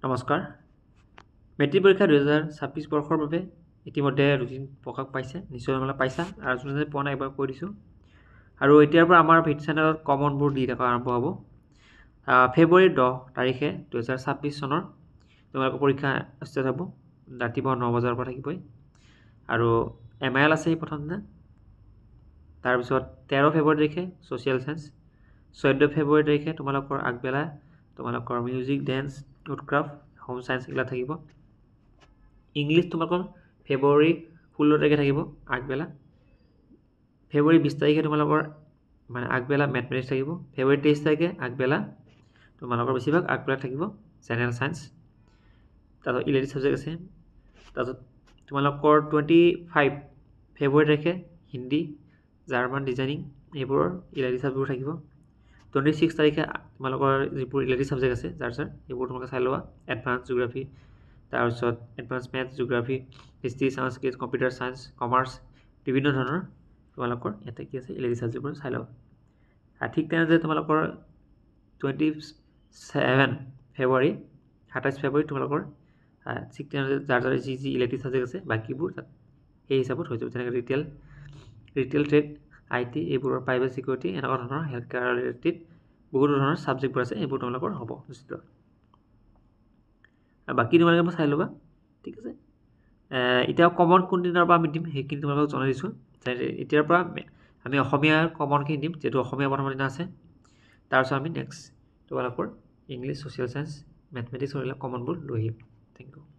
নমস্কাৰ মেট্ৰিক পৰীক্ষা 2026 বৰ্ষৰ বাবে ইতিমধ্যে ৰুটিন প্ৰকাশ পাইছে নিশ্চয় তোমালোকে পাইছা আৰু যোনে পোৱা নাই এবাৰ কৈ দিছোঁ আৰু এতিয়াৰ পৰা আমাৰ ভিডিঅ' চেনেলত কমনবোৰ দি থকা আৰম্ভ হ'ব ফেব্ৰুৱাৰী 10 তাৰিখে 2026 চনৰ তোমালোকৰ পৰীক্ষা ষ্টাৰ্ট হ'ব ৰাতিপুৱা 9 বজাৰ পৰা থাকিবই আৰু MIL আছে প্ৰথম দিনা তাৰপিছত 13 ফেব্ৰুৱাৰী তাৰিখে ছ'চিয়েল সায়েন্স 14 ফেব্ৰুৱাৰী তাৰিখে তোমালোকৰ আগবেলা তোমালোকৰ মিউজিক ডেন্স উডক্ৰাফ্ট হোম সায়েন্স এগুলা থাকিব ইংলিছ তোমালোকৰ ফেব্ৰুৱাৰী 16 তাৰিখে থাকিব আগবেলা ফেব্ৰুৱাৰী 20 তাৰিখে তোমালোকৰ মানে আগবেলা ম্যাথমেটিক্স থাকিব ফেব্ৰুৱাৰী 23 তাৰিখে আগবেলা তোমালোকৰ বেছিভাগ আগবেলা থাকিব জেনেৰেল সায়েন্স তাৰপিছত ইলেক্টিভ সাবজেক্ট আছে তাৰপিছত তোমালোকৰ 25 ফেব্ৰুৱাৰী তাৰিখে হিন্দী জাৰ্মান ডিজাইনিং এইবোৰৰ ইলেক্টিভ সাবজেক্ট থাকিব 26 তাৰিখে তোমালোকৰ যিবোৰ ইলেক্টিভ সাবজেক্ট আছে যাৰ এইবোৰ তোমালোকে চাই লোৱা এডভান্স জিওগ্ৰাফি তাৰপিছত এডভান্স মেথ জিওগ্ৰাফি হিষ্ট্ৰী সংস্কৃত কম্পিউটাৰ সায়েন্স কমাৰ্চ বিভিন্ন ধৰণৰ তোমালোকৰ ইয়াতে কি আছে ইলেক্টিভ সাবজেক্টবোৰ চাই লোৱা আৰু ঠিক তেনেদৰে তোমালোকৰ 27 ফেব্ৰুৱাৰী 27 ফেব্ৰুৱাৰী তোমালোকৰ ঠিক তেনেদৰে যাৰ যি ইলেক্টিভ সাবজেক্ট আছে বাকীবোৰ তাত সেই হিচাপত হৈ যাব যেনেকৈ ৰিটেল ট্ৰেড IT এইবোৰৰ প্ৰাইভেট সিকিউৰিটি এনেকুৱা ধৰণৰ হেল্থ কেয়াৰ ৰিলেটেড বহুতো ধৰণৰ সাবজেক্টবোৰ আছে এইবোৰ তোমালোকৰ হ'ব নিশ্চিত আৰু বাকী তোমালোকে চাই ল'বা ঠিক আছে এতিয়া কমন কোন দিনৰ পৰা আমি দিম সেইখিনি তোমালোকক জনাই দিছোঁ এতিয়াৰ পৰা আমি অসমীয়াৰ কমনখিনি দিম যেহেতু অসমীয়া প্ৰথম দিনা আছে তাৰপিছত আমি নেক্সট তোমালোকৰ ইংলিছ ছ'চিয়েল সায়েন্স মেথমেটিক্স এইবিলাক কমনবোৰ লৈ আহিম থেংক ইউ